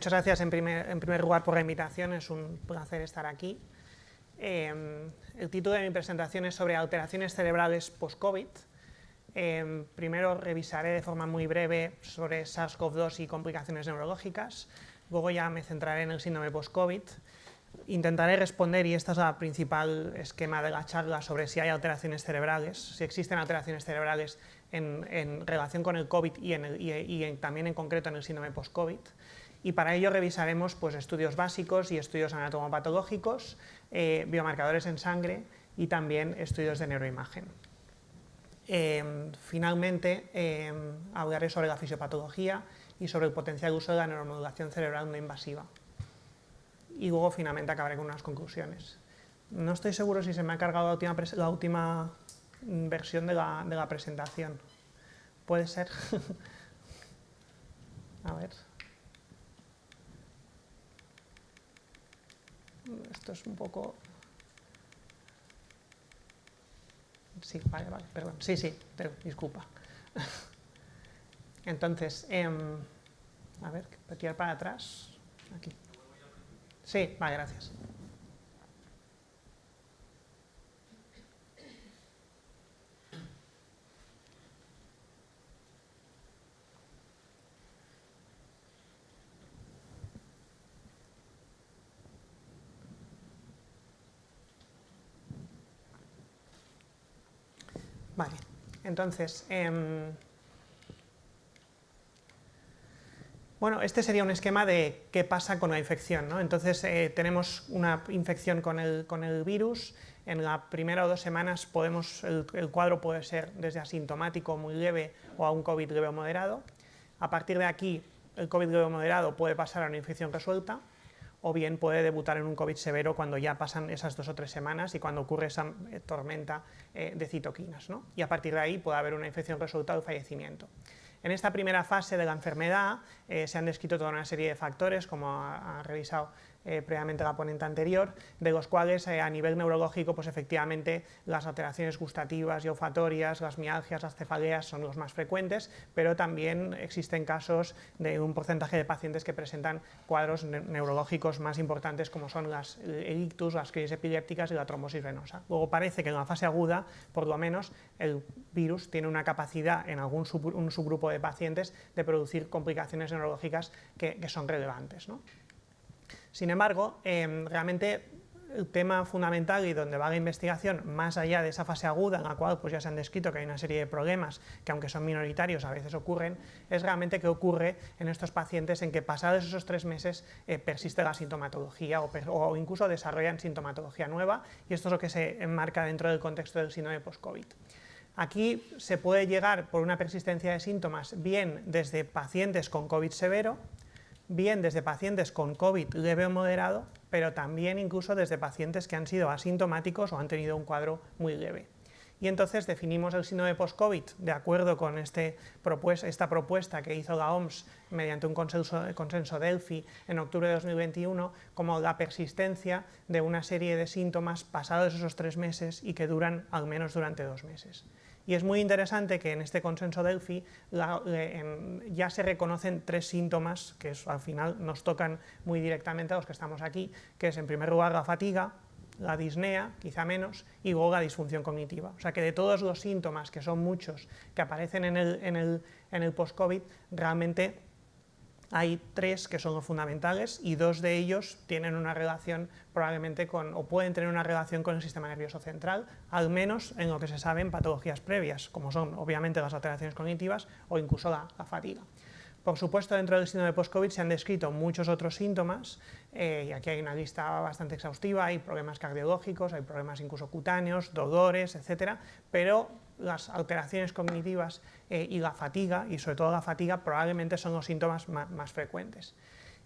muchas gracias en primer lugar por la invitación, es un placer estar aquí. El título de mi presentación es sobre alteraciones cerebrales post-COVID. Primero revisaré de forma muy breve sobre SARS-CoV-2 y complicaciones neurológicas, luego ya me centraré en el síndrome post-COVID. Intentaré responder, y esta es la principal esquema de la charla, sobre si hay alteraciones cerebrales, si existen alteraciones cerebrales en relación con el COVID y también en concreto en el síndrome post-COVID. Y para ello revisaremos pues, estudios básicos y estudios anatomopatológicos, biomarcadores en sangre y también estudios de neuroimagen. Finalmente, hablaré sobre la fisiopatología y sobre el potencial uso de la neuromodulación cerebral no invasiva. Y luego finalmente acabaré con unas conclusiones. No estoy seguro si se me ha cargado la última versión de la presentación. ¿Puede ser? A ver. Esto es un poco... Sí, vale, perdón. Sí, disculpa. Entonces, a ver, voy a tirar para atrás. Aquí. Sí, vale, gracias. Vale, entonces, bueno, este sería un esquema de qué pasa con la infección, ¿no? Entonces, tenemos una infección con el virus. En la primera o 2 semanas el cuadro puede ser desde asintomático muy leve o a un COVID leve o moderado. A partir de aquí, el COVID leve o moderado puede pasar a una infección resuelta, o bien puede debutar en un COVID severo cuando ya pasan esas 2 o 3 semanas y cuando ocurre esa tormenta de citoquinas, ¿no? Y a partir de ahí puede haber una infección resuelta o fallecimiento. En esta primera fase de la enfermedad se han descrito toda una serie de factores, como ha revisado previamente la ponente anterior, de los cuales a nivel neurológico, pues efectivamente las alteraciones gustativas y olfatorias, las mialgias, las cefaleas son los más frecuentes, pero también existen casos de un porcentaje de pacientes que presentan cuadros neurológicos más importantes, como son el ictus, las crisis epilépticas y la trombosis venosa. Luego parece que en la fase aguda, por lo menos, el virus tiene una capacidad en un subgrupo de pacientes de producir complicaciones neurológicas que son relevantes, ¿no? Sin embargo, realmente el tema fundamental y donde va la investigación, más allá de esa fase aguda en la cual pues, ya se han descrito que hay una serie de problemas que, aunque son minoritarios, a veces ocurren, es realmente qué ocurre en estos pacientes en que pasados esos 3 meses persiste la sintomatología o incluso desarrollan sintomatología nueva, y esto es lo que se enmarca dentro del contexto del síndrome post-COVID. Aquí se puede llegar por una persistencia de síntomas bien desde pacientes con COVID severo, bien desde pacientes con COVID leve o moderado, pero también incluso desde pacientes que han sido asintomáticos o han tenido un cuadro muy leve. Y entonces definimos el síndrome post-COVID de acuerdo con esta propuesta que hizo la OMS mediante un consenso Delphi en octubre de 2021 como la persistencia de una serie de síntomas pasados esos 3 meses y que duran al menos durante 2 meses. Y es muy interesante que en este consenso Delphi ya se reconocen 3 síntomas que al final nos tocan muy directamente a los que estamos aquí, que es en primer lugar la fatiga, la disnea, quizá menos, y luego la disfunción cognitiva. O sea que de todos los síntomas, que son muchos, que aparecen en el post-COVID, realmente hay 3 que son los fundamentales y 2 de ellos tienen una relación probablemente o pueden tener una relación con el sistema nervioso central, al menos en lo que se sabe en patologías previas, como son obviamente las alteraciones cognitivas o incluso la fatiga. Por supuesto, dentro del síndrome post-COVID se han descrito muchos otros síntomas, y aquí hay una lista bastante exhaustiva, hay problemas cardiológicos, hay problemas incluso cutáneos, dolores, etcétera, pero las alteraciones cognitivas y la fatiga, y sobre todo la fatiga, probablemente son los síntomas más frecuentes.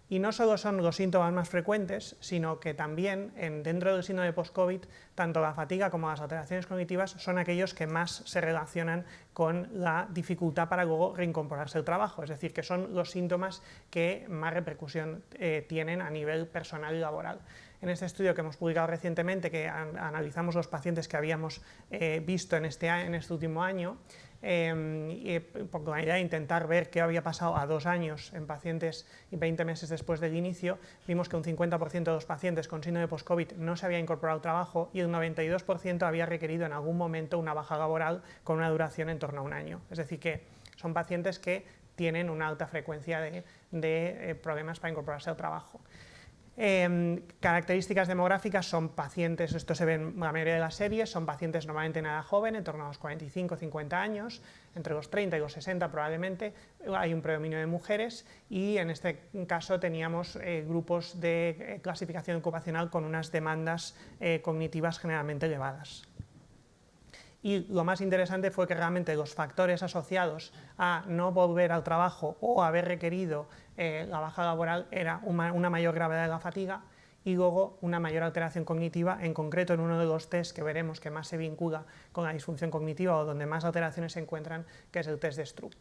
Y no solo son los síntomas más frecuentes, sino que también dentro del síndrome post-COVID, tanto la fatiga como las alteraciones cognitivas son aquellos que más se relacionan con la dificultad para luego reincorporarse al trabajo, es decir, que son los síntomas que más repercusión tienen a nivel personal y laboral. En este estudio que hemos publicado recientemente, que analizamos los pacientes que habíamos visto en este último año, con la idea de intentar ver qué había pasado a 2 años en pacientes y 20 meses después del inicio, vimos que un 50% de los pacientes con síndrome post-COVID no se había incorporado al trabajo y el 92% había requerido en algún momento una baja laboral con una duración en torno a 1 año. Es decir, que son pacientes que tienen una alta frecuencia de problemas para incorporarse al trabajo. Características demográficas son pacientes, esto se ve en la mayoría de las series, son pacientes normalmente en edad joven, en torno a los 45-50 años, entre los 30 y los 60 probablemente, hay un predominio de mujeres y en este caso teníamos grupos de clasificación ocupacional con unas demandas cognitivas generalmente elevadas. Y lo más interesante fue que realmente los factores asociados a no volver al trabajo o haber requerido la baja laboral era una mayor gravedad de la fatiga y luego una mayor alteración cognitiva, en concreto en uno de los test que veremos que más se vincula con la disfunción cognitiva o donde más alteraciones se encuentran, que es el test de Stroop.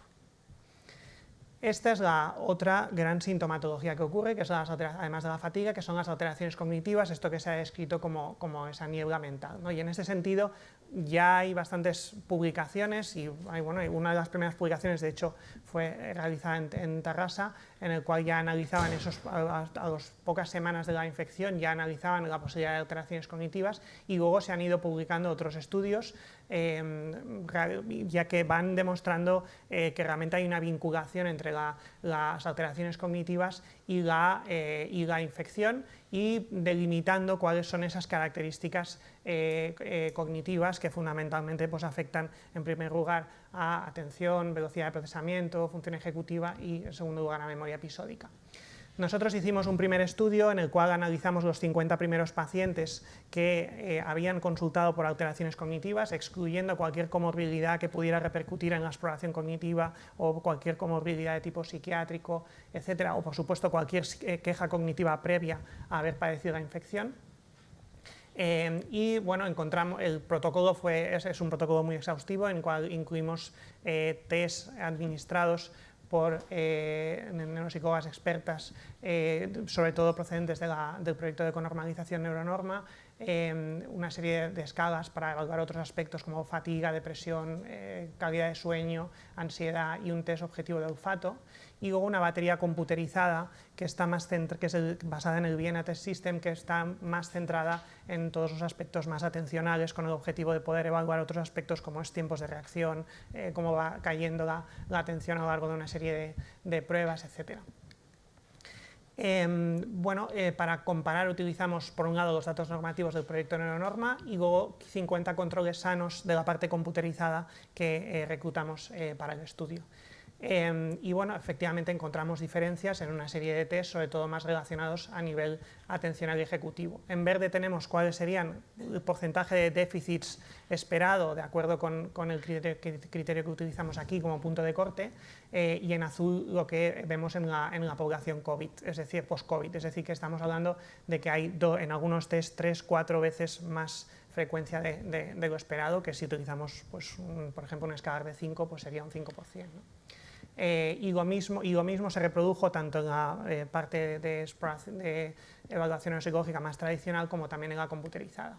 Esta es la otra gran sintomatología que ocurre, que es además de la fatiga, que son las alteraciones cognitivas, esto que se ha descrito como esa niebla mental, ¿no? Y en este sentido ya hay bastantes publicaciones y una de las primeras publicaciones de hecho fue realizada en Tarrasa, en el cual ya analizaban a las pocas semanas de la infección, ya analizaban la posibilidad de alteraciones cognitivas y luego se han ido publicando otros estudios ya que van demostrando que realmente hay una vinculación entre las alteraciones cognitivas y la infección y delimitando cuáles son esas características cognitivas que fundamentalmente pues, afectan en primer lugar a atención, velocidad de procesamiento, función ejecutiva y en segundo lugar a memoria episódica. Nosotros hicimos un primer estudio en el cual analizamos los 50 primeros pacientes que habían consultado por alteraciones cognitivas, excluyendo cualquier comorbilidad que pudiera repercutir en la exploración cognitiva o cualquier comorbilidad de tipo psiquiátrico, etcétera, o por supuesto cualquier queja cognitiva previa a haber padecido la infección. Y bueno, encontramos, el protocolo es un protocolo muy exhaustivo en el cual incluimos test administrados por neuropsicólogas expertas, sobre todo procedentes del proyecto de conormalización Neuronorma, una serie de escalas para evaluar otros aspectos como fatiga, depresión, calidad de sueño, ansiedad y un test objetivo de olfato, y luego una batería computerizada que es basada en el Vienna Test System, que está más centrada en todos los aspectos más atencionales con el objetivo de poder evaluar otros aspectos como es tiempos de reacción, cómo va cayendo la atención a lo largo de una serie de pruebas, etc. Para comparar utilizamos por un lado los datos normativos del proyecto Neuronorma y luego 50 controles sanos de la parte computerizada que reclutamos para el estudio. Y bueno, efectivamente encontramos diferencias en una serie de test, sobre todo más relacionados a nivel atencional y ejecutivo. En verde tenemos cuáles serían el porcentaje de déficits esperado de acuerdo con el criterio que utilizamos aquí como punto de corte, y en azul lo que vemos en la población COVID, es decir, post-COVID, es decir, que estamos hablando de que hay en algunos test 3-4 veces más frecuencia de lo esperado, que si utilizamos, pues, por ejemplo, un escalar de 5, pues sería un 5%, ¿no? Y lo mismo se reprodujo tanto en la parte de evaluación neuropsicológica más tradicional como también en la computerizada.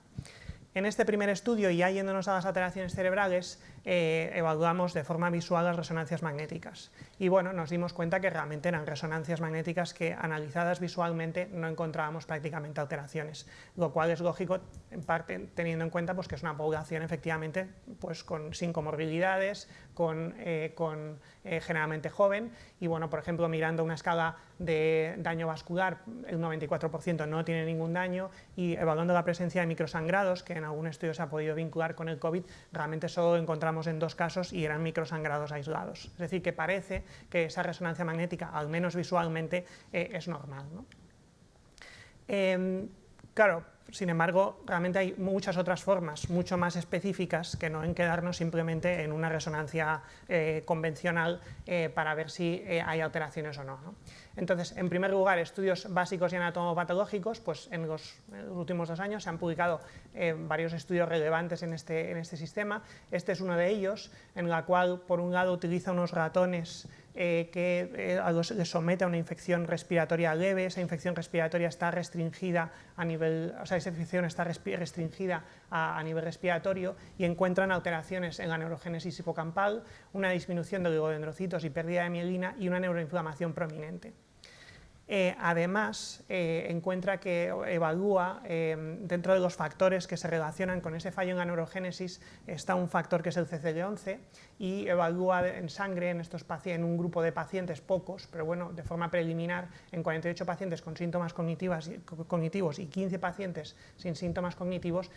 En este primer estudio, ya yéndonos a las alteraciones cerebrales, evaluamos de forma visual las resonancias magnéticas. Y bueno, nos dimos cuenta que realmente eran resonancias magnéticas que analizadas visualmente no encontrábamos prácticamente alteraciones, lo cual es lógico en parte teniendo en cuenta pues, que es una población efectivamente pues, sin comorbilidades, generalmente joven y bueno, por ejemplo, mirando una escala de daño vascular, el 94% no tiene ningún daño y evaluando la presencia de microsangrados, que en algún estudio se ha podido vincular con el COVID, realmente solo encontramos en 2 casos y eran microsangrados aislados. Es decir, que parece que esa resonancia magnética, al menos visualmente, es normal, ¿no? Claro, sin embargo, realmente hay muchas otras formas, mucho más específicas, que no en quedarnos simplemente en una resonancia convencional para ver si hay alteraciones o no, ¿no? Entonces, en primer lugar, estudios básicos y anatomopatológicos, pues en los últimos 2 años se han publicado varios estudios relevantes en este sistema. Este es uno de ellos, en la cual, por un lado, utiliza unos ratones le somete a una infección respiratoria leve. Esa infección respiratoria está restringida a nivel, esa infección está restringida a nivel respiratorio, y encuentran alteraciones en la neurogénesis hipocampal, una disminución de oligodendrocitos y pérdida de mielina y una neuroinflamación prominente. Además, evalúa dentro de los factores que se relacionan con ese fallo en la neurogénesis, está un factor que es el CCL11, y evalúa en sangre en un grupo de pacientes, pocos, pero bueno, de forma preliminar, en 48 pacientes con síntomas cognitivos y 15 pacientes sin síntomas cognitivos,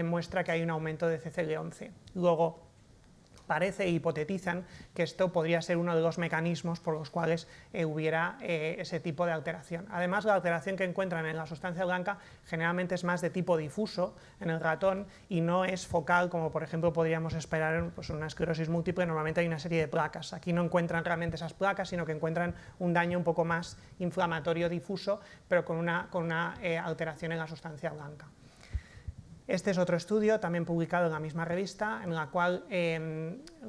muestra que hay un aumento de CCL11. Luego, parece e hipotetizan que esto podría ser uno de los mecanismos por los cuales hubiera ese tipo de alteración. Además, la alteración que encuentran en la sustancia blanca generalmente es más de tipo difuso en el ratón y no es focal, como por ejemplo podríamos esperar en una esclerosis múltiple. Normalmente hay una serie de placas. Aquí no encuentran realmente esas placas, sino que encuentran un daño un poco más inflamatorio difuso, pero con una alteración en la sustancia blanca. Este es otro estudio, también publicado en la misma revista, en la cual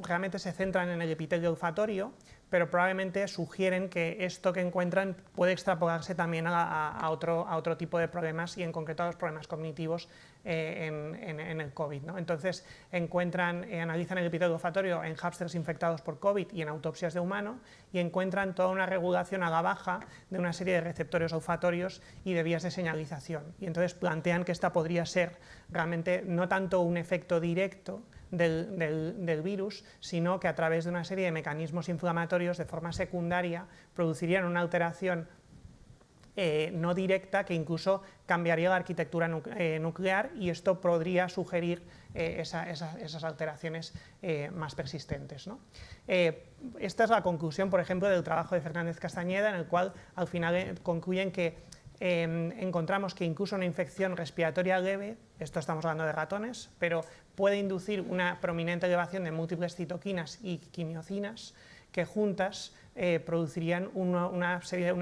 realmente se centran en el epitelio olfatorio, pero probablemente sugieren que esto que encuentran puede extrapolarse también a otro tipo de problemas, y en concreto a los problemas cognitivos en el COVID, ¿no? Entonces analizan el epitelio olfatorio en hámsters infectados por COVID y en autopsias de humano, y encuentran toda una regulación a la baja de una serie de receptores olfatorios y de vías de señalización, y entonces plantean que esta podría ser realmente no tanto un efecto directo del virus, sino que a través de una serie de mecanismos inflamatorios de forma secundaria producirían una alteración no directa que incluso cambiaría la arquitectura nuclear, y esto podría sugerir esas alteraciones más persistentes, ¿no? Esta es la conclusión, por ejemplo, del trabajo de Fernández Castañeda, en el cual al final concluyen que encontramos que incluso una infección respiratoria leve, esto estamos hablando de ratones, pero puede inducir una prominente elevación de múltiples citoquinas y quimiocinas que juntas producirían una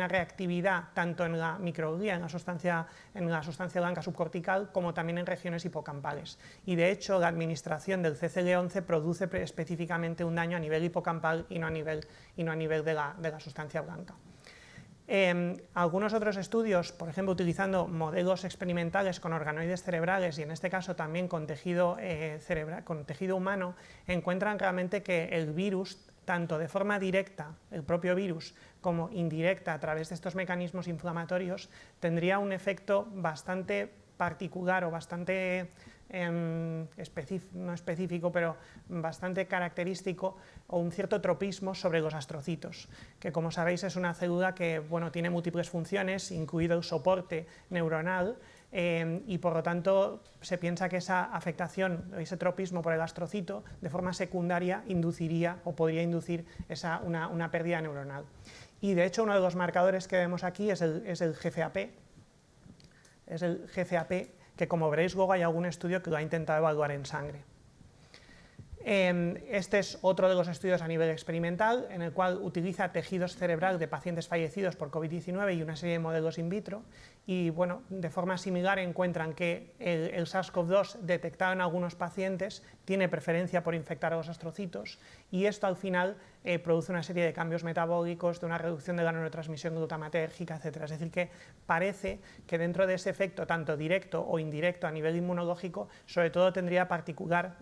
reactividad tanto en la microglía, en la sustancia blanca subcortical, como también en regiones hipocampales. Y de hecho, la administración del CCL11 produce específicamente un daño a nivel hipocampal y no a nivel de la sustancia blanca. Algunos otros estudios, por ejemplo, utilizando modelos experimentales con organoides cerebrales, y en este caso también con tejido humano, encuentran realmente que el virus, tanto de forma directa, el propio virus, como indirecta a través de estos mecanismos inflamatorios, tendría un efecto bastante particular o bastante no específico, pero bastante característico, o un cierto tropismo sobre los astrocitos, que, como sabéis, es una célula que tiene múltiples funciones, incluido el soporte neuronal, y por lo tanto se piensa que esa afectación, ese tropismo por el astrocito, de forma secundaria induciría o podría inducir una pérdida neuronal. Y de hecho, uno de los marcadores que vemos aquí es el GFAP, que, como veréis luego, hay algún estudio que lo ha intentado evaluar en sangre. Este es otro de los estudios a nivel experimental, en el cual utiliza tejidos cerebrales de pacientes fallecidos por COVID-19 y una serie de modelos in vitro, y de forma similar encuentran que el SARS-CoV-2 detectado en algunos pacientes tiene preferencia por infectar a los astrocitos, y esto al final produce una serie de cambios metabólicos, de una reducción de la neurotransmisión glutamatérgica, etc. Es decir, que parece que dentro de ese efecto, tanto directo o indirecto a nivel inmunológico, sobre todo tendría particular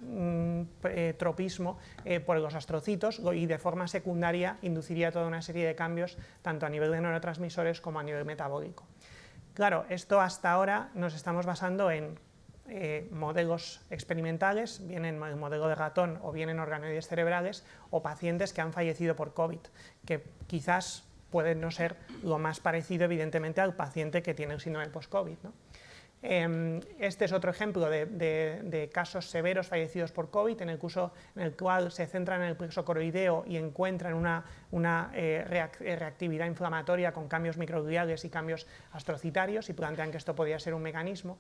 tropismo por los astrocitos, y de forma secundaria induciría toda una serie de cambios tanto a nivel de neurotransmisores como a nivel metabólico. Claro, esto hasta ahora nos estamos basando en modelos experimentales, bien en el modelo de ratón o bien en organoides cerebrales, o pacientes que han fallecido por COVID, que quizás pueden no ser lo más parecido, evidentemente, al paciente que tiene el síndrome post-COVID, ¿no? Este es otro ejemplo de casos severos fallecidos por COVID, en el cual se centran en el plexo coroideo y encuentran una reactividad inflamatoria con cambios microgliales y cambios astrocitarios, y plantean que esto podría ser un mecanismo.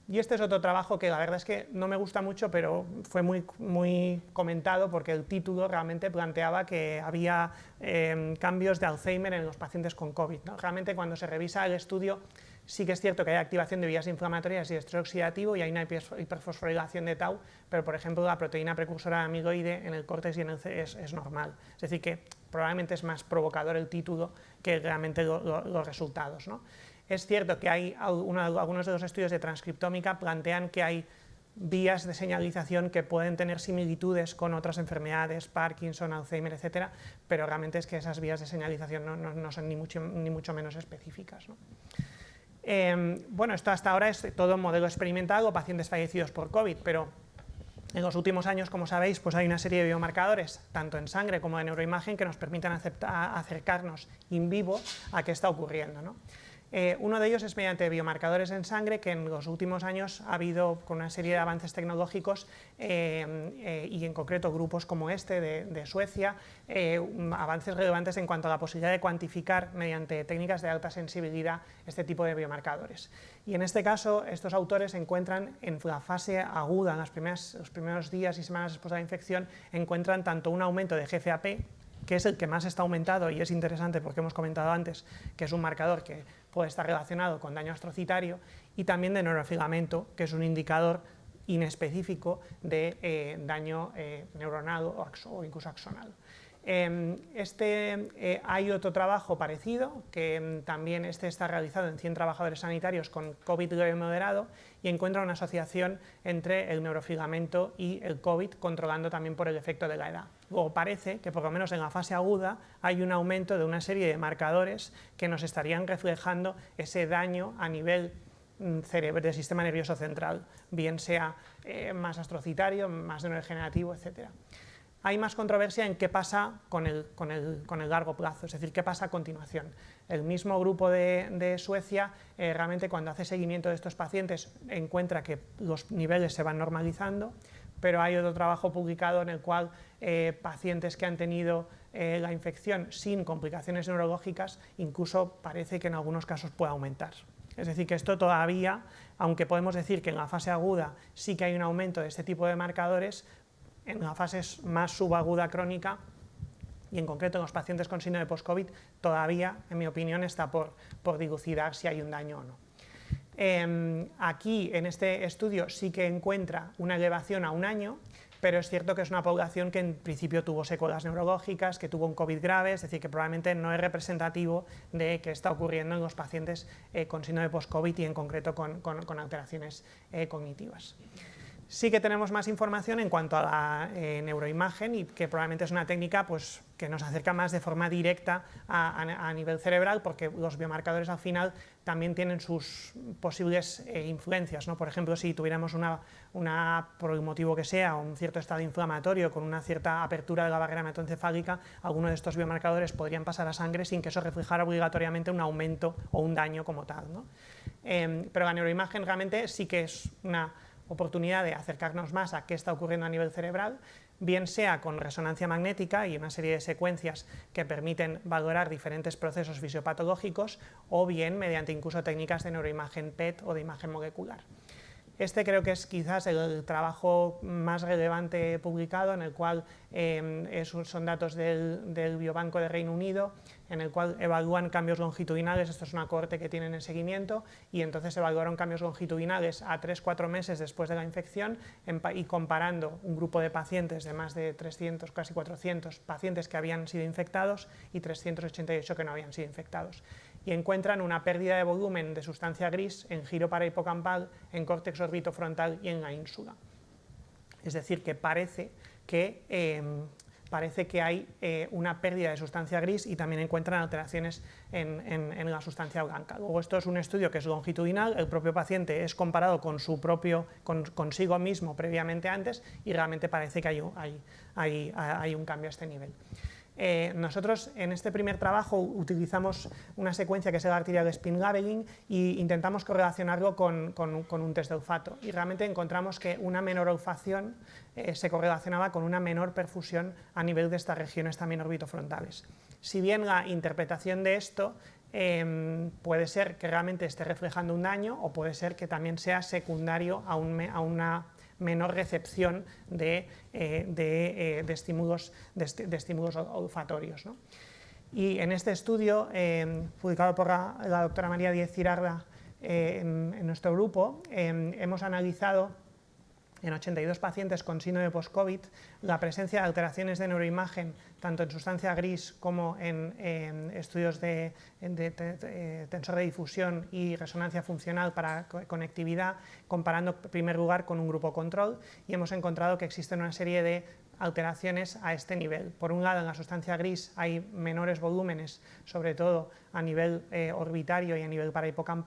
Y este es otro trabajo que la verdad es que no me gusta mucho, pero fue muy comentado porque el título realmente planteaba que había cambios de Alzheimer en los pacientes con COVID, ¿no? Realmente, cuando se revisa el estudio, sí que es cierto que hay activación de vías inflamatorias y estrés oxidativo, y hay una hiperfosforilación de tau, pero por ejemplo la proteína precursora de amiloide en el córtex y en el C es normal. Es decir, que probablemente es más provocador el título que realmente los resultados, ¿no? Es cierto que hay algunos de los estudios de transcriptómica plantean que hay vías de señalización que pueden tener similitudes con otras enfermedades, Parkinson, Alzheimer, etcétera, pero realmente es que esas vías de señalización no son ni mucho menos específicas, ¿no? Bueno, esto hasta ahora es todo modelo experimental o pacientes fallecidos por COVID, pero en los últimos años, como sabéis, pues hay una serie de biomarcadores, tanto en sangre como de neuroimagen, que nos permiten acercarnos in vivo a qué está ocurriendo, ¿no? Uno de ellos es mediante biomarcadores en sangre, que en los últimos años ha habido, con una serie de avances tecnológicos y en concreto grupos como este de Suecia, avances relevantes en cuanto a la posibilidad de cuantificar mediante técnicas de alta sensibilidad este tipo de biomarcadores. Y en este caso, estos autores encuentran en la fase aguda, en los primeros días y semanas después de la infección, encuentran tanto un aumento de GFAP, que es el que más está aumentado y es interesante porque hemos comentado antes que es un marcador que puede estar relacionado con daño astrocitario, y también de neurofilamento, que es un indicador inespecífico de daño neuronal o incluso axonal. Hay otro trabajo parecido, que también está realizado en 100 trabajadores sanitarios con COVID leve moderado, y encuentra una asociación entre el neurofilamento y el COVID, controlando también por el efecto de la edad. Luego parece que por lo menos en la fase aguda hay un aumento de una serie de marcadores que nos estarían reflejando ese daño a nivel del sistema nervioso central, bien sea más astrocitario, más neurodegenerativo, etc. Hay más controversia en qué pasa con el largo plazo, es decir, qué pasa a continuación. El mismo grupo de Suecia realmente, cuando hace seguimiento de estos pacientes, encuentra que los niveles se van normalizando, pero hay otro trabajo publicado en el cual pacientes que han tenido la infección sin complicaciones neurológicas, incluso parece que en algunos casos puede aumentar. Es decir, que esto todavía, aunque podemos decir que en la fase aguda sí que hay un aumento de este tipo de marcadores, en la fase más subaguda crónica, y en concreto en los pacientes con síndrome de post-COVID, todavía, en mi opinión, está por dilucidar si hay un daño o no. Aquí, en este estudio, sí que encuentra una elevación a un año, pero es cierto que es una población que en principio tuvo secuelas neurológicas, que tuvo un COVID grave, es decir, que probablemente no es representativo de qué está ocurriendo en los pacientes con síndrome de post-COVID y en concreto con alteraciones cognitivas. Sí que tenemos más información en cuanto a la neuroimagen, y que probablemente es una técnica pues, que nos acerca más de forma directa a nivel cerebral, porque los biomarcadores al final también tienen sus posibles influencias, ¿no? Por ejemplo, si tuviéramos por el motivo que sea, un cierto estado inflamatorio con una cierta apertura de la barrera hematoencefálica, algunos de estos biomarcadores podrían pasar a sangre sin que eso reflejara obligatoriamente un aumento o un daño como tal, ¿no? Pero la neuroimagen realmente sí que es una oportunidad de acercarnos más a qué está ocurriendo a nivel cerebral, bien sea con resonancia magnética y una serie de secuencias que permiten valorar diferentes procesos fisiopatológicos, o bien mediante incluso técnicas de neuroimagen PET o de imagen molecular. Este creo que es quizás el trabajo más relevante publicado, en el cual son datos del Biobanco de Reino Unido, en el cual evalúan cambios longitudinales. Esto es una cohorte que tienen en seguimiento, y entonces evaluaron cambios longitudinales a 3-4 meses después de la infección, y comparando un grupo de pacientes de más de 300, casi 400 pacientes que habían sido infectados y 388 que no habían sido infectados. Y encuentran una pérdida de volumen de sustancia gris en giro parahipocampal, en córtex orbitofrontal y en la ínsula. Es decir, que parece que hay una pérdida de sustancia gris, y también encuentran alteraciones en la sustancia blanca. Luego, esto es un estudio que es longitudinal, el propio paciente es comparado con consigo mismo previamente antes, y realmente parece que hay un cambio a este nivel. Nosotros en este primer trabajo utilizamos una secuencia que es el arterial spin labeling, e intentamos correlacionarlo con un test de olfato, y realmente encontramos que una menor olfacción se correlacionaba con una menor perfusión a nivel de estas regiones también orbitofrontales. Si bien la interpretación de esto puede ser que realmente esté reflejando un daño, o puede ser que también sea secundario a una menor recepción de estímulos olfatorios, ¿no? Y en este estudio, publicado por la doctora María Díez Cirarda en nuestro grupo, hemos analizado en 82 pacientes con síndrome de post-COVID la presencia de alteraciones de neuroimagen tanto en sustancia gris como en estudios de tensor de difusión y resonancia funcional para conectividad, comparando en primer lugar con un grupo control, y hemos encontrado que existen una serie de alteraciones a este nivel. Por un lado, en la sustancia gris hay menores volúmenes, sobre todo a nivel orbitario y a nivel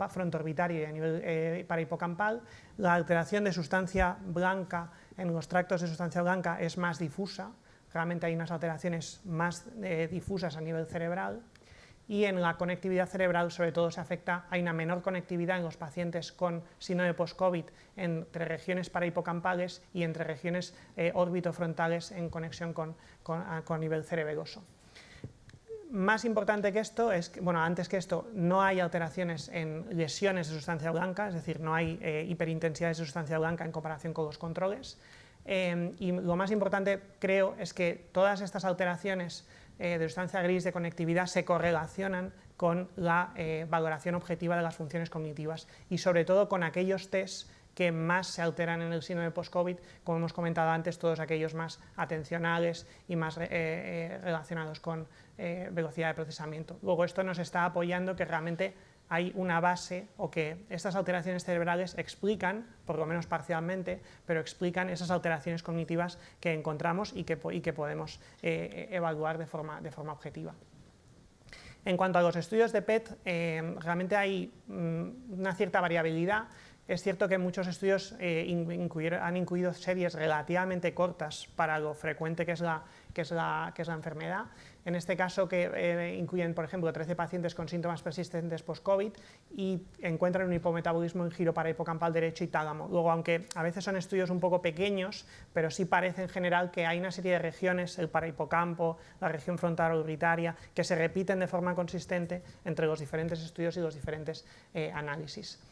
frontorbitario y a nivel parahipocampal. La alteración de sustancia blanca en los tractos de sustancia blanca es más difusa, realmente hay unas alteraciones más difusas a nivel cerebral. Y en la conectividad cerebral, sobre todo, hay una menor conectividad en los pacientes con síndrome post-COVID entre regiones parahipocampales y entre regiones órbitofrontales en conexión con nivel cerebeloso. Más importante que esto es que, antes que esto, no hay alteraciones en lesiones de sustancia blanca, es decir, no hay hiperintensidades de sustancia blanca en comparación con los controles. Y lo más importante, creo, es que todas estas alteraciones de sustancia gris de conectividad se correlacionan con la valoración objetiva de las funciones cognitivas y sobre todo con aquellos test que más se alteran en el síndrome post-COVID, como hemos comentado antes, todos aquellos más atencionales y más relacionados con velocidad de procesamiento. Luego esto nos está apoyando que realmente hay una base, o que estas alteraciones cerebrales explican, por lo menos parcialmente, pero explican esas alteraciones cognitivas que encontramos y que podemos evaluar de forma objetiva. En cuanto a los estudios de PET, realmente hay una cierta variabilidad. Es cierto que muchos estudios han incluido series relativamente cortas para lo frecuente que es la enfermedad. En este caso, que incluyen, por ejemplo, 13 pacientes con síntomas persistentes post-COVID y encuentran un hipometabolismo en giro parahipocampal derecho y tálamo. Luego, aunque a veces son estudios un poco pequeños, pero sí parece en general que hay una serie de regiones, el parahipocampo, la región frontal orbitaria, que se repiten de forma consistente entre los diferentes estudios y los diferentes análisis.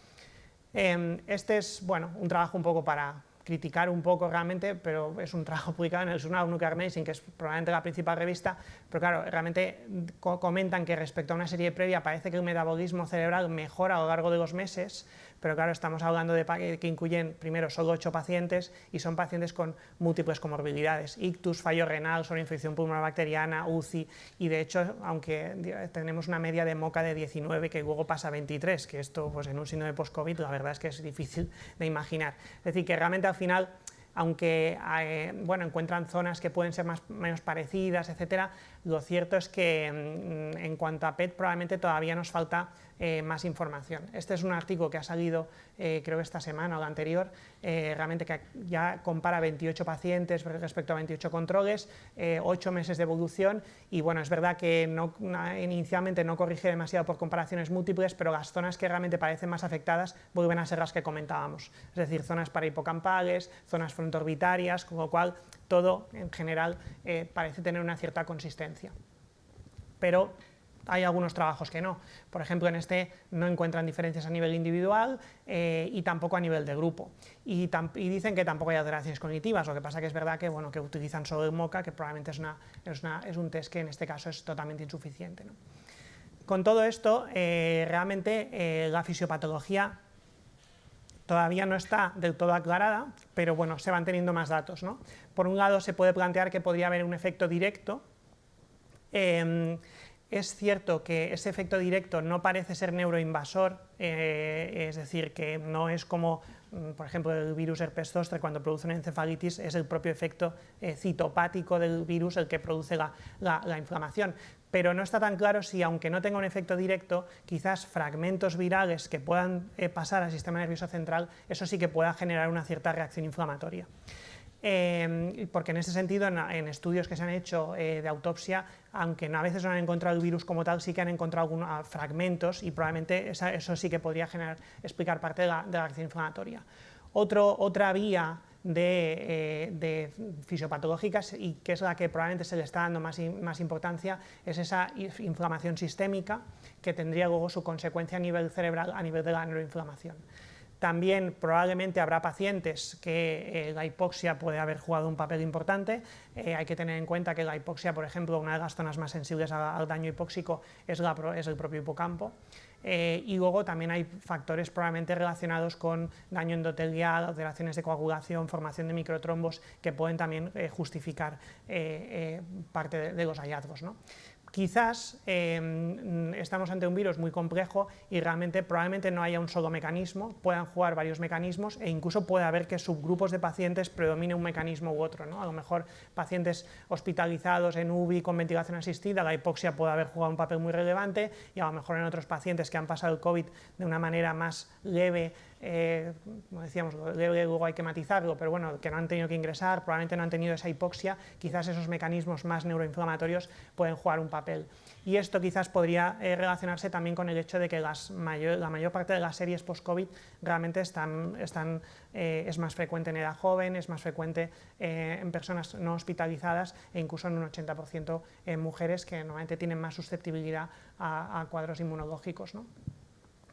Este es un trabajo un poco para criticar un poco realmente, pero es un trabajo publicado en el Journal of Nuclear Medicine, que es probablemente la principal revista, pero claro, realmente comentan que respecto a una serie previa parece que el metabolismo cerebral mejora a lo largo de los meses, pero claro, estamos hablando de que incluyen primero solo 8 pacientes y son pacientes con múltiples comorbilidades, ictus, fallo renal, sobreinfección pulmonar bacteriana, UCI, y de hecho, aunque tenemos una media de MoCA de 19 que luego pasa a 23, que esto pues en un síndrome post-COVID la verdad es que es difícil de imaginar. Es decir, que realmente al final, aunque encuentran zonas que pueden ser menos parecidas, etcétera, lo cierto es que en cuanto a PET probablemente todavía nos falta más información. Este es un artículo que ha salido creo esta semana o la anterior, realmente que ya compara 28 pacientes respecto a 28 controles, 8 meses de evolución y es verdad que inicialmente no corrige demasiado por comparaciones múltiples, pero las zonas que realmente parecen más afectadas vuelven a ser las que comentábamos, es decir, zonas parahipocampales, zonas frontoorbitarias, con lo cual todo en general parece tener una cierta consistencia. Pero hay algunos trabajos que no. Por ejemplo, en este no encuentran diferencias a nivel individual y tampoco a nivel de grupo. Y dicen que tampoco hay alteraciones cognitivas, lo que pasa que es verdad que utilizan solo el MoCA, que probablemente es un test que en este caso es totalmente insuficiente, ¿no? Con todo esto, realmente la fisiopatología todavía no está del todo aclarada, pero se van teniendo más datos, ¿no? Por un lado, se puede plantear que podría haber un efecto directo. Es cierto que ese efecto directo no parece ser neuroinvasor, es decir, que no es como, por ejemplo, el virus herpes zóster cuando produce una encefalitis, es el propio efecto citopático del virus el que produce la inflamación. Pero no está tan claro si, aunque no tenga un efecto directo, quizás fragmentos virales que puedan pasar al sistema nervioso central, eso sí que pueda generar una cierta reacción inflamatoria. Porque en ese sentido, en estudios que se han hecho de autopsia, aunque a veces no han encontrado el virus como tal, sí que han encontrado algunos fragmentos y probablemente eso sí que podría explicar parte de la reacción inflamatoria. Otra vía de fisiopatológicas, y que es la que probablemente se le está dando más importancia, es esa inflamación sistémica que tendría luego su consecuencia a nivel cerebral, a nivel de la neuroinflamación. También probablemente habrá pacientes que la hipoxia puede haber jugado un papel importante. Hay que tener en cuenta que la hipoxia, por ejemplo, una de las zonas más sensibles al daño hipóxico es el propio hipocampo. y luego también hay factores probablemente relacionados con daño endotelial, alteraciones de coagulación, formación de microtrombos, que pueden también justificar parte de los hallazgos, ¿no? Quizás estamos ante un virus muy complejo y realmente probablemente no haya un solo mecanismo, puedan jugar varios mecanismos e incluso puede haber que subgrupos de pacientes predomine un mecanismo u otro, ¿no? A lo mejor pacientes hospitalizados en UBI con ventilación asistida, la hipoxia puede haber jugado un papel muy relevante, y a lo mejor en otros pacientes que han pasado el COVID de una manera más leve, como decíamos, luego hay que matizarlo, pero bueno, que no han tenido que ingresar, probablemente no han tenido esa hipoxia, quizás esos mecanismos más neuroinflamatorios pueden jugar un papel. Y esto quizás podría relacionarse también con el hecho de que la mayor parte de las series post-COVID realmente es más frecuente en edad joven, es más frecuente en personas no hospitalizadas e incluso en un 80% en mujeres que normalmente tienen más susceptibilidad a cuadros inmunológicos, ¿no?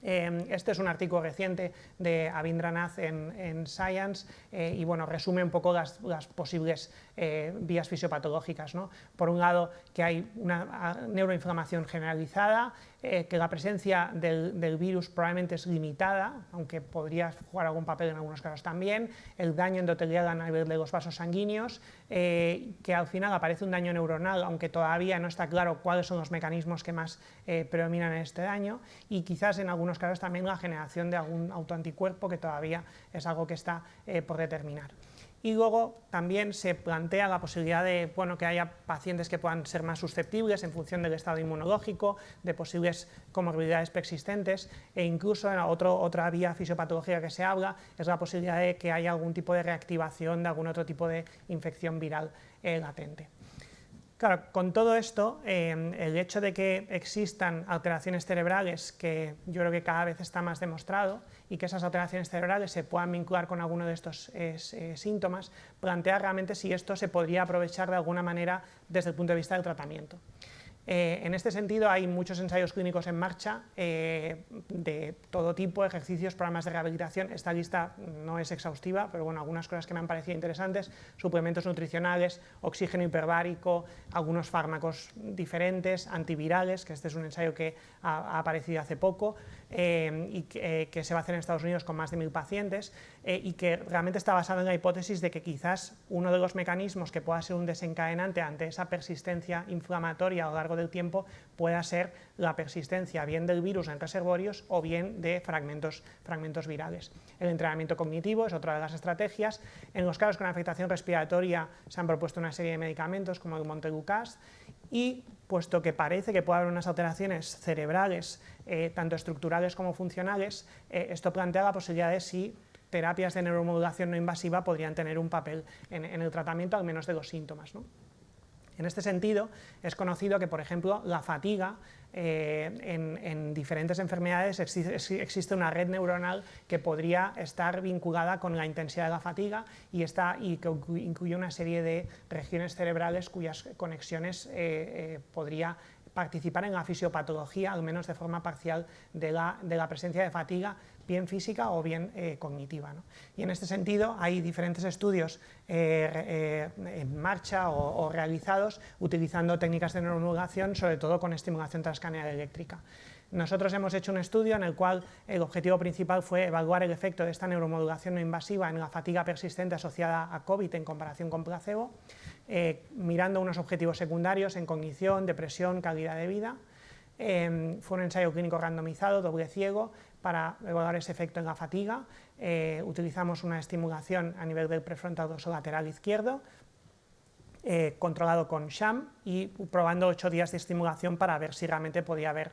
Este es un artículo reciente de Avindranath en Science y bueno, resume un poco las posibles vías fisiopatológicas, ¿no? Por un lado, que hay una neuroinflamación generalizada, que la presencia del virus probablemente es limitada, aunque podría jugar algún papel en algunos casos también, el daño endotelial a nivel de los vasos sanguíneos, que al final aparece un daño neuronal, aunque todavía no está claro cuáles son los mecanismos que más predominan en este daño, y quizás en algunos casos también la generación de algún autoanticuerpo, que todavía es algo que está por determinar. Y luego también se plantea la posibilidad de que haya pacientes que puedan ser más susceptibles en función del estado inmunológico, de posibles comorbilidades preexistentes, e incluso en otra vía fisiopatológica que se habla es la posibilidad de que haya algún tipo de reactivación de algún otro tipo de infección viral latente. Claro, con todo esto, el hecho de que existan alteraciones cerebrales, que yo creo que cada vez está más demostrado, y que esas alteraciones cerebrales se puedan vincular con alguno de estos síntomas, plantea realmente si esto se podría aprovechar de alguna manera desde el punto de vista del tratamiento. En este sentido hay muchos ensayos clínicos en marcha de todo tipo, ejercicios, programas de rehabilitación. Esta lista no es exhaustiva, pero bueno, algunas cosas que me han parecido interesantes: suplementos nutricionales, oxígeno hiperbárico, algunos fármacos diferentes, antivirales, que este es un ensayo que ha aparecido hace poco y que se va a hacer en Estados Unidos con más de 1000 pacientes y que realmente está basado en la hipótesis de que quizás uno de los mecanismos que pueda ser un desencadenante ante esa persistencia inflamatoria a lo largo del tiempo pueda ser la persistencia bien del virus en reservorios o bien de fragmentos virales. El entrenamiento cognitivo es otra de las estrategias. En los casos con afectación respiratoria se han propuesto una serie de medicamentos como el montelukast, y puesto que parece que puede haber unas alteraciones cerebrales tanto estructurales como funcionales, esto plantea la posibilidad de si terapias de neuromodulación no invasiva podrían tener un papel en el tratamiento, al menos de los síntomas, ¿no? En este sentido, es conocido que, por ejemplo, la fatiga en diferentes enfermedades existe una red neuronal que podría estar vinculada con la intensidad de la fatiga y que incluye una serie de regiones cerebrales cuyas conexiones podría participar en la fisiopatología, al menos de forma parcial, de la presencia de fatiga, bien física o bien cognitiva, ¿no? Y en este sentido hay diferentes estudios en marcha o realizados utilizando técnicas de neuromodulación, sobre todo con estimulación transcranial eléctrica. Nosotros hemos hecho un estudio en el cual el objetivo principal fue evaluar el efecto de esta neuromodulación no invasiva en la fatiga persistente asociada a COVID en comparación con placebo, mirando unos objetivos secundarios en cognición, depresión, calidad de vida. Fue un ensayo clínico randomizado, doble ciego, para evaluar ese efecto en la fatiga. Utilizamos una estimulación a nivel del prefrontal dorsolateral izquierdo, controlado con sham, y probando 8 días de estimulación para ver si realmente podía haber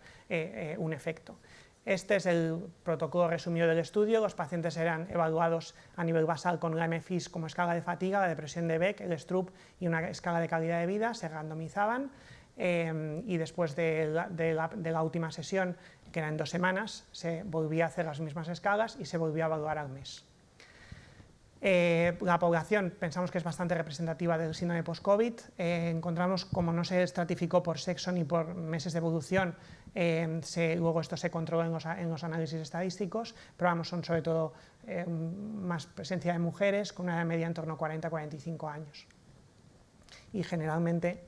un efecto. Este es el protocolo resumido del estudio. Los pacientes eran evaluados a nivel basal con la MFIS como escala de fatiga, la depresión de Beck, el Stroop y una escala de calidad de vida. Se randomizaban y después de la última sesión, que era en 2 semanas, se volvía a hacer las mismas escalas y se volvía a evaluar al mes. La población pensamos que es bastante representativa del síndrome post-COVID. Encontramos, como no se estratificó por sexo ni por meses de evolución, luego esto se controló en los análisis estadísticos, pero vamos, son sobre todo más presencia de mujeres con una edad media en torno a 40-45 años. Y generalmente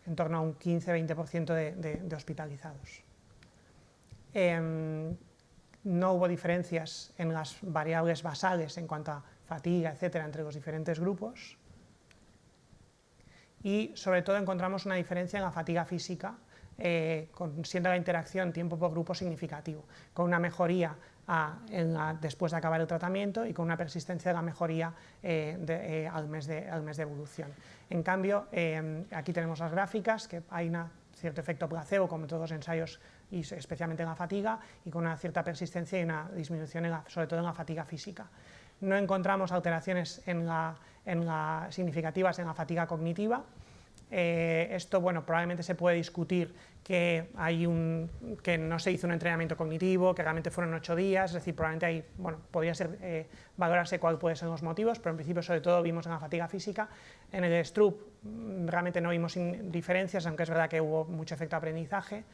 en torno a un 15-20% de hospitalizados. No hubo diferencias en las variables basales en cuanto a fatiga, etcétera, entre los diferentes grupos. Y sobre todo encontramos una diferencia en la fatiga física, siendo la interacción tiempo por grupo significativo, con una mejoría después de acabar el tratamiento y con una persistencia de la mejoría al mes de evolución. En cambio, aquí tenemos las gráficas, que hay un cierto efecto placebo, como en todos los ensayos, y especialmente en la fatiga, y con una cierta persistencia y una disminución, sobre todo en la fatiga física. No encontramos alteraciones significativas en la fatiga cognitiva. Esto, bueno, probablemente se puede discutir que no se hizo un entrenamiento cognitivo, que realmente fueron 8 días, es decir, probablemente podría valorarse cuál pueden ser los motivos, pero en principio sobre todo vimos en la fatiga física. En el Stroop realmente no vimos diferencias, aunque es verdad que hubo mucho efecto de aprendizaje.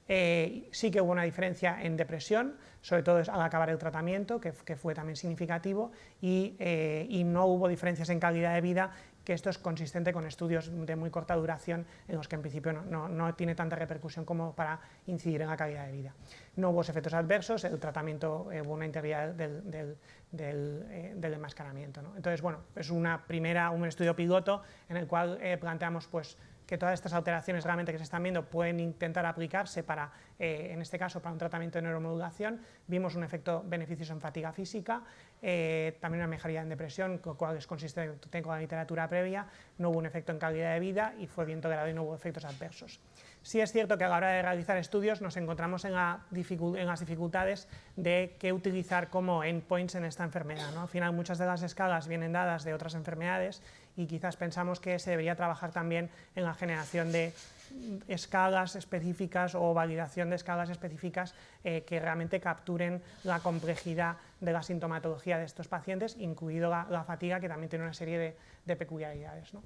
Sí que hubo una diferencia en depresión, sobre todo al acabar el tratamiento, que fue también significativo, y no hubo diferencias en calidad de vida, que esto es consistente con estudios de muy corta duración en los que en principio no tiene tanta repercusión como para incidir en la calidad de vida. No hubo efectos adversos, el tratamiento hubo una integridad del enmascaramiento, ¿no? Entonces, bueno, es un estudio piloto en el cual planteamos pues, que todas estas alteraciones realmente que se están viendo pueden intentar aplicarse para, en este caso, para un tratamiento de neuromodulación. Vimos un efecto beneficioso en fatiga física, también una mejoría en depresión, lo cual es consistente con la literatura previa. No hubo un efecto en calidad de vida y fue bien tolerado y no hubo efectos adversos. Sí es cierto que a la hora de realizar estudios nos encontramos en las dificultades de qué utilizar como endpoints en esta enfermedad, ¿no? Al final muchas de las escalas vienen dadas de otras enfermedades y quizás pensamos que se debería trabajar también en la generación de escalas específicas o validación de escalas específicas que realmente capturen la complejidad de la sintomatología de estos pacientes, incluido la fatiga, que también tiene una serie de peculiaridades, ¿no?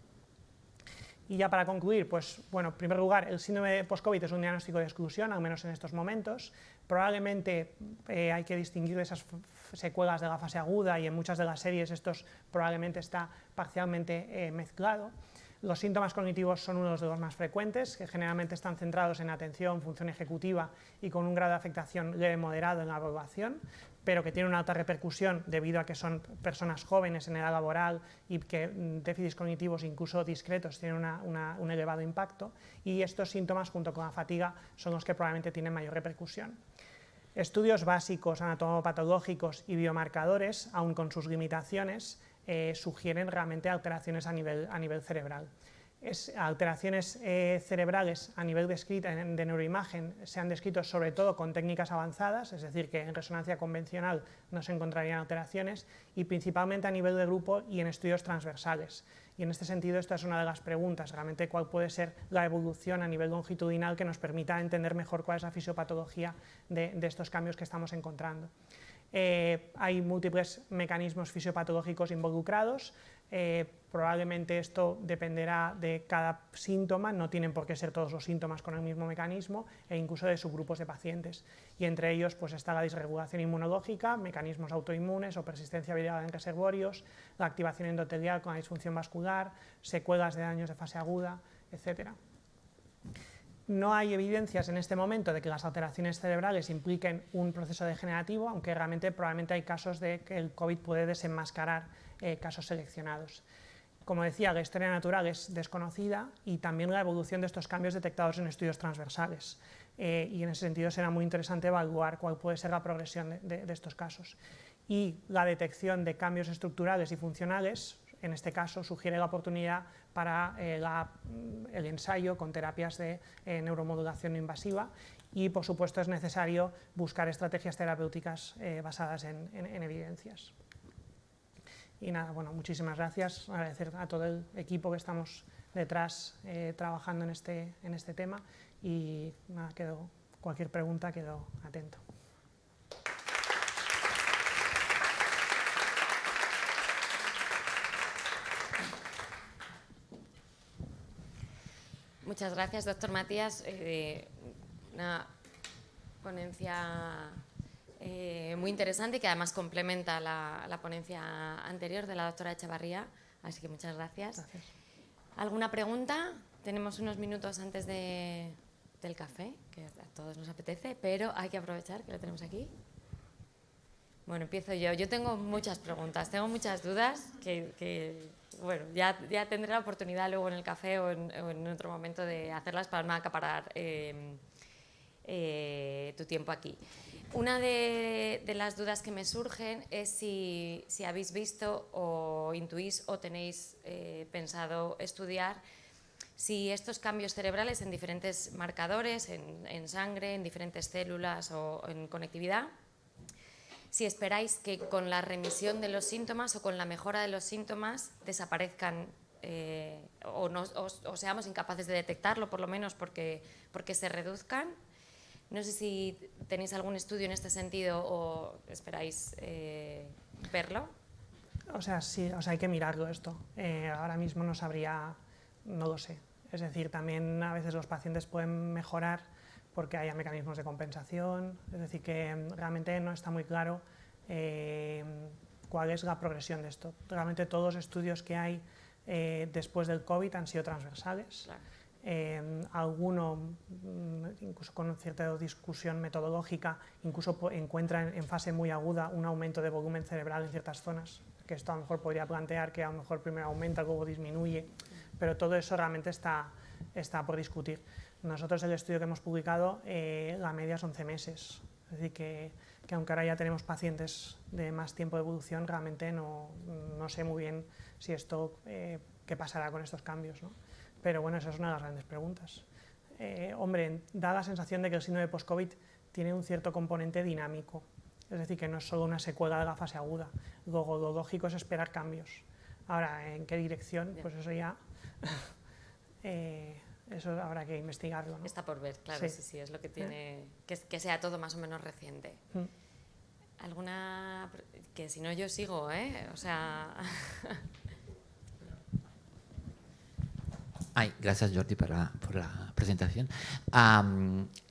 Y ya para concluir, pues bueno, en primer lugar, el síndrome post-COVID es un diagnóstico de exclusión, al menos en estos momentos. Probablemente hay que distinguir esas secuelas de la fase aguda, y en muchas de las series estos probablemente está parcialmente mezclado. Los síntomas cognitivos son unos de los más frecuentes, que generalmente están centrados en atención, función ejecutiva y con un grado de afectación leve moderado en la evaluación, pero que tienen una alta repercusión debido a que son personas jóvenes en edad laboral y que déficits cognitivos incluso discretos tienen un elevado impacto, y estos síntomas junto con la fatiga son los que probablemente tienen mayor repercusión. Estudios básicos, anatomopatológicos y biomarcadores, aun con sus limitaciones, sugieren realmente alteraciones a nivel cerebral. Alteraciones cerebrales a nivel de neuroimagen se han descrito sobre todo con técnicas avanzadas, es decir, que en resonancia convencional no se encontrarían alteraciones, y principalmente a nivel de grupo y en estudios transversales. Y en este sentido, esta es una de las preguntas, realmente cuál puede ser la evolución a nivel longitudinal que nos permita entender mejor cuál es la fisiopatología de estos cambios que estamos encontrando. Hay múltiples mecanismos fisiopatológicos involucrados. Probablemente esto dependerá de cada síntoma, no tienen por qué ser todos los síntomas con el mismo mecanismo, e incluso de subgrupos de pacientes. Y entre ellos pues, está la disregulación inmunológica, mecanismos autoinmunes o persistencia viral en reservorios, la activación endotelial con la disfunción vascular, secuelas de daños de fase aguda, etc. No hay evidencias en este momento de que las alteraciones cerebrales impliquen un proceso degenerativo, aunque realmente probablemente hay casos de que el COVID puede desenmascarar casos seleccionados. Como decía, la historia natural es desconocida, y también la evolución de estos cambios detectados en estudios transversales. Y en ese sentido será muy interesante evaluar cuál puede ser la progresión de estos casos. Y la detección de cambios estructurales y funcionales, en este caso, sugiere la oportunidad para el ensayo con terapias de neuromodulación no invasiva, y por supuesto es necesario buscar estrategias terapéuticas basadas en evidencias. Y nada, bueno, muchísimas gracias, agradecer a todo el equipo que estamos detrás trabajando en este tema, y nada, cualquier pregunta quedo atento. Muchas gracias, doctor Matías. Una ponencia muy interesante, que además complementa la ponencia anterior de la doctora Echevarría, así que muchas gracias. Gracias. ¿Alguna pregunta? tenemos unos minutos antes del café, que a todos nos apetece, pero hay que aprovechar que lo tenemos aquí. Bueno, empiezo yo. Yo tengo muchas preguntas, tengo muchas dudas bueno, ya tendré la oportunidad luego en el café o en otro momento de hacerlas para no acaparar tu tiempo aquí. Una de las dudas que me surgen es si habéis visto o intuís o tenéis pensado estudiar si estos cambios cerebrales en diferentes marcadores, en sangre, en diferentes células o en conectividad, si esperáis que con la remisión de los síntomas o con la mejora de los síntomas desaparezcan o seamos incapaces de detectarlo, por lo menos porque se reduzcan. No sé si tenéis algún estudio en este sentido o esperáis verlo. O sea, sí, o sea, hay que mirarlo esto. Ahora mismo no sabría, no lo sé. Es decir, también a veces los pacientes pueden mejorar porque haya mecanismos de compensación, es decir, que realmente no está muy claro cuál es la progresión de esto. Realmente todos los estudios que hay después del COVID han sido transversales. Claro. Alguno, incluso con cierta discusión metodológica, incluso encuentra en fase muy aguda un aumento de volumen cerebral en ciertas zonas, que esto a lo mejor podría plantear que a lo mejor primero aumenta, luego disminuye, pero todo eso realmente está por discutir. Nosotros el estudio que hemos publicado, la media son 11 meses, es decir, que aunque ahora ya tenemos pacientes de más tiempo de evolución, realmente no sé muy bien si esto, qué pasará con estos cambios, ¿no? Pero bueno, esa es una de las grandes preguntas. Hombre, da la sensación de que el síndrome post-COVID tiene un cierto componente dinámico, es decir, que no es solo una secuela de la fase aguda, luego lo lógico es esperar cambios. Ahora, ¿en qué dirección? Pues eso ya... eso habrá que investigarlo, ¿no? Está por ver, claro, Sí. sí, es lo que tiene, que sea todo más o menos reciente. ¿Alguna? Que si no yo sigo, ¿eh? O sea... Gracias Jordi por la presentación.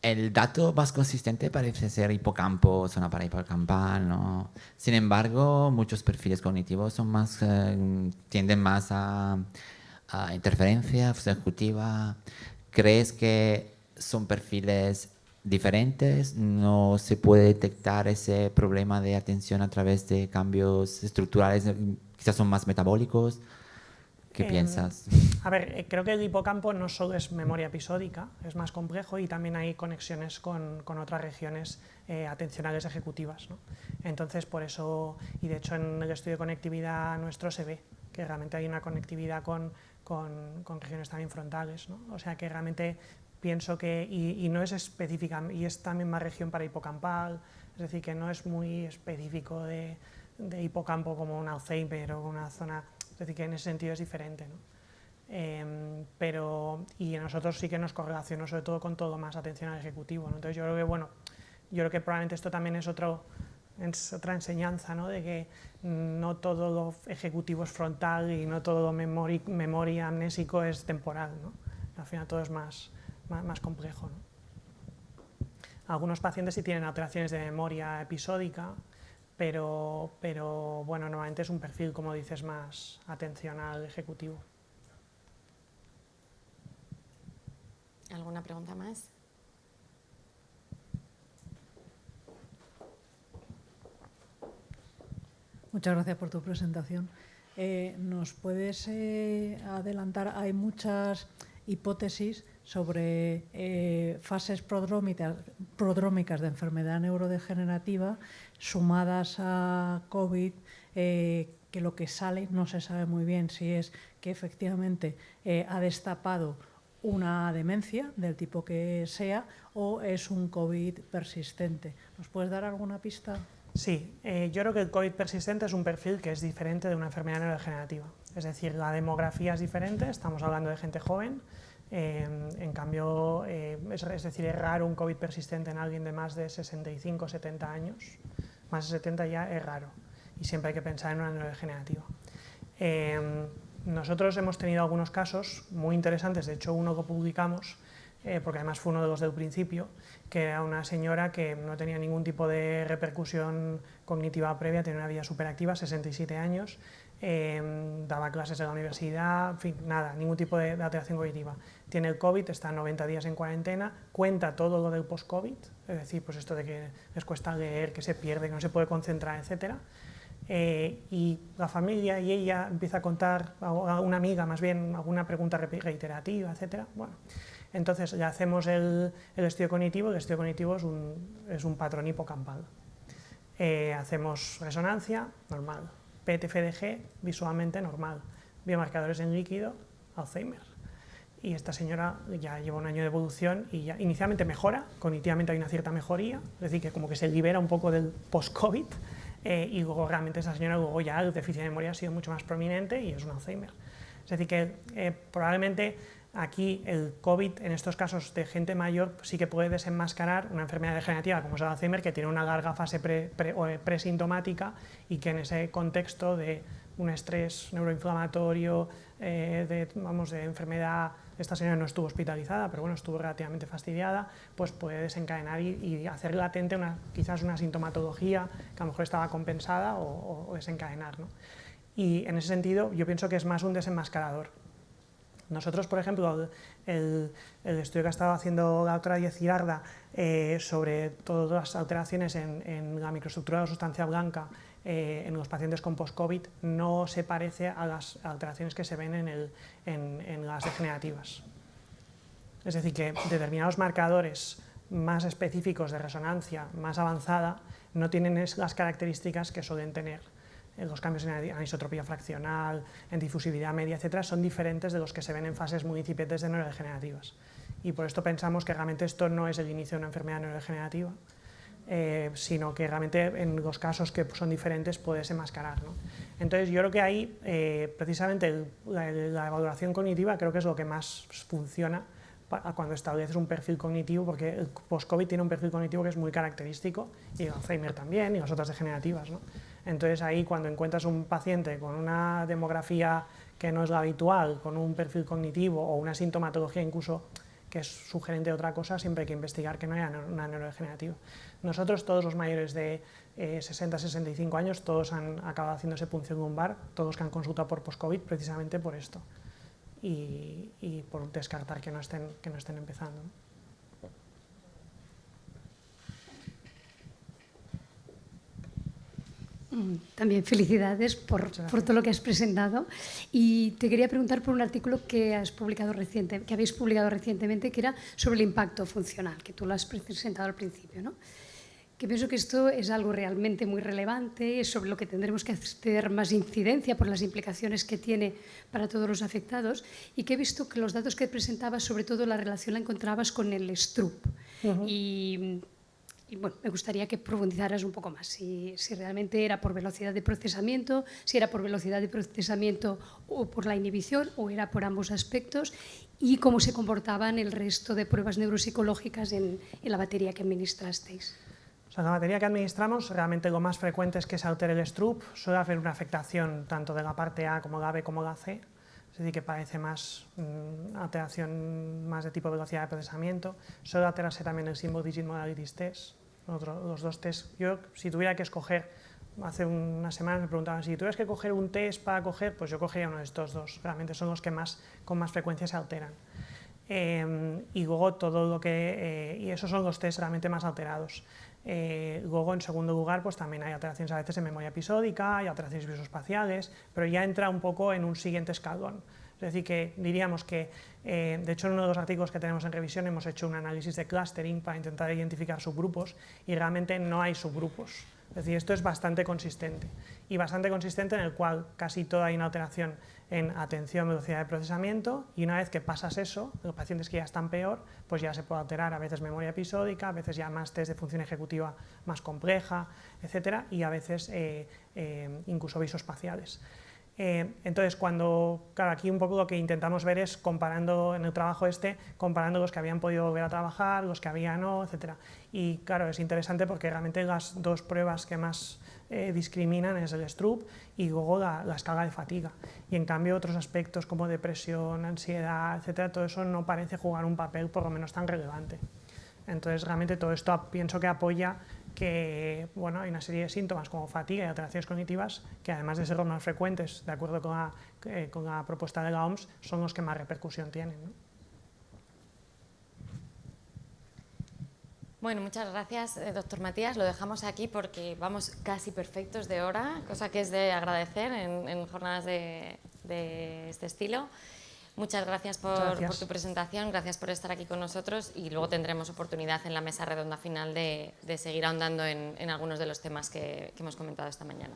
El dato más consistente parece ser hipocampo, zona parahipocampal, ¿no? Sin embargo, muchos perfiles cognitivos son más, tienden más a interferencia ejecutiva. ¿Crees que son perfiles diferentes? ¿No se puede detectar ese problema de atención a través de cambios estructurales? Quizás son más metabólicos. ¿Qué piensas? A ver, creo que el hipocampo no solo es memoria episódica, es más complejo y también hay conexiones con otras regiones atencionales ejecutivas, ¿no? Entonces, por eso, y de hecho en el estudio de conectividad nuestro se ve que realmente hay una conectividad con regiones también frontales, ¿no? O sea que realmente pienso que, y no es específica, y es también más región para hipocampal, es decir, que no es muy específico de hipocampo como un Alzheimer o una zona... Es decir, que en ese sentido es diferente, ¿no? Y nosotros sí que nos correlacionamos sobre todo con todo más atención al ejecutivo, ¿no? Entonces yo creo que, bueno, probablemente esto también es otra enseñanza, ¿no? De que no todo lo ejecutivo es frontal y no todo lo memoria amnésico es temporal, ¿no? Al final todo es más complejo, ¿no? Algunos pacientes sí tienen alteraciones de memoria episódica, pero bueno, normalmente es un perfil, como dices, más atencional ejecutivo. ¿Alguna pregunta más? Muchas gracias por tu presentación. ¿Nos puedes adelantar? Hay muchas hipótesis sobre fases prodrómicas de enfermedad neurodegenerativa sumadas a COVID, que lo que sale no se sabe muy bien si es que efectivamente ha destapado una demencia del tipo que sea o es un COVID persistente. ¿Nos puedes dar alguna pista? Sí, yo creo que el COVID persistente es un perfil que es diferente de una enfermedad neurodegenerativa. Es decir, la demografía es diferente, estamos hablando de gente joven. En cambio, es decir, es raro un COVID persistente en alguien de más de 65 o 70 años. Más de 70 ya es raro y siempre hay que pensar en una neurodegenerativa. Nosotros hemos tenido algunos casos muy interesantes, de hecho uno que publicamos porque además fue uno de los del principio, que era una señora que no tenía ningún tipo de repercusión cognitiva previa, tenía una vida superactiva, 67 años, daba clases en la universidad, en fin, nada, ningún tipo de alteración cognitiva. Tiene el COVID, está 90 días en cuarentena, cuenta todo lo del post-COVID, es decir, pues esto de que les cuesta leer, que se pierde, que no se puede concentrar, etc. Y la familia y ella empieza a contar, a una amiga más bien, alguna pregunta reiterativa, etc. Bueno, entonces le hacemos el estudio cognitivo. El estudio cognitivo es un patrón hipocampal. Hacemos resonancia, normal. PET-FDG, visualmente normal. Biomarcadores en líquido, Alzheimer. Y esta señora ya lleva un año de evolución y ya inicialmente mejora, cognitivamente hay una cierta mejoría, es decir, que como que se libera un poco del post-COVID, y luego realmente esta señora luego ya el déficit de memoria ha sido mucho más prominente y es un Alzheimer. Es decir, que probablemente aquí el COVID, en estos casos de gente mayor, sí que puede desenmascarar una enfermedad degenerativa como es el Alzheimer, que tiene una larga fase presintomática y que en ese contexto de un estrés neuroinflamatorio, de enfermedad, esta señora no estuvo hospitalizada, pero bueno, estuvo relativamente fastidiada, pues puede desencadenar y hacer latente quizás una sintomatología que a lo mejor estaba compensada o desencadenar, ¿no? Y en ese sentido yo pienso que es más un desenmascarador. Nosotros, por ejemplo, el estudio que ha estado haciendo la doctora Díez Girarda sobre todas las alteraciones en la microestructura de la sustancia blanca en los pacientes con post-COVID no se parece a las alteraciones que se ven en las degenerativas. Es decir, que determinados marcadores más específicos de resonancia más avanzada no tienen las características que suelen tener. Los cambios en anisotropía fraccional, en difusividad media, etcétera, son diferentes de los que se ven en fases muy incipientes de neurodegenerativas. Y por esto pensamos que realmente esto no es el inicio de una enfermedad neurodegenerativa, sino que realmente en los casos que son diferentes puede desenmascarar, ¿no? Entonces yo creo que ahí precisamente la evaluación cognitiva creo que es lo que más funciona cuando estableces un perfil cognitivo, porque el post-COVID tiene un perfil cognitivo que es muy característico, y el Alzheimer también, y las otras degenerativas, ¿no? Entonces ahí cuando encuentras un paciente con una demografía que no es la habitual, con un perfil cognitivo o una sintomatología incluso que es sugerente de otra cosa, siempre hay que investigar que no haya una neurodegenerativa. Nosotros, todos los mayores de 60-65 años, todos han acabado haciéndose punción lumbar, todos que han consultado por post-COVID precisamente por esto, y por descartar que no estén empezando, ¿no? También felicidades por todo lo que has presentado, y te quería preguntar por un artículo que habéis publicado recientemente, que era sobre el impacto funcional, que tú lo has presentado al principio, ¿no? Que pienso que esto es algo realmente muy relevante, sobre lo que tendremos que hacer más incidencia por las implicaciones que tiene para todos los afectados, y que he visto que los datos que presentabas, sobre todo la relación la encontrabas con el Stroop. Y bueno, me gustaría que profundizaras un poco más, si realmente era por velocidad de procesamiento, si era por velocidad de procesamiento o por la inhibición, o era por ambos aspectos, y cómo se comportaban el resto de pruebas neuropsicológicas en la batería que administrasteis. O sea, en la batería que administramos, realmente lo más frecuente es que se altere el Stroop, suele haber una afectación tanto de la parte A como la B como la C, es decir, que parece más alteración más de tipo velocidad de procesamiento. Suele alterarse también el Symbol Digit Modalities Test, los dos tests. Yo, si tuviera que escoger, hace unas semanas me preguntaban, si tuvieras que coger un test para coger, pues yo cogería uno de estos dos, realmente son los que con más frecuencia se alteran. Y luego todo lo que, y esos son los test realmente más alterados. Luego, en segundo lugar, pues también hay alteraciones a veces en memoria episódica, hay alteraciones visoespaciales, pero ya entra un poco en un siguiente escalón. Es decir, que diríamos que, de hecho, en uno de los artículos que tenemos en revisión hemos hecho un análisis de clustering para intentar identificar subgrupos, y realmente no hay subgrupos. Es decir, esto es bastante consistente, y bastante consistente en el cual casi toda hay una alteración en atención, velocidad de procesamiento, y una vez que pasas eso, los pacientes que ya están peor, pues ya se puede alterar a veces memoria episódica, a veces ya más test de función ejecutiva más compleja, etcétera, y a veces incluso visoespaciales. Entonces, claro, aquí un poco lo que intentamos ver es comparando en el trabajo comparando los que habían podido volver a trabajar, los que habían no, etc. Y claro, es interesante porque realmente las dos pruebas que más discriminan es el Stroop y luego la escala de fatiga. Y en cambio otros aspectos como depresión, ansiedad, etc., todo eso no parece jugar un papel por lo menos tan relevante. Entonces, realmente todo esto pienso que apoya que bueno, hay una serie de síntomas como fatiga y alteraciones cognitivas que, además de ser los más frecuentes, de acuerdo con la propuesta de la OMS, son los que más repercusión tienen, ¿no? Bueno, muchas gracias, doctor Matías. Lo dejamos aquí porque vamos casi perfectos de hora, cosa que es de agradecer en jornadas de este estilo. Muchas gracias por tu presentación, gracias por estar aquí con nosotros y luego tendremos oportunidad en la mesa redonda final de seguir ahondando en algunos de los temas que hemos comentado esta mañana.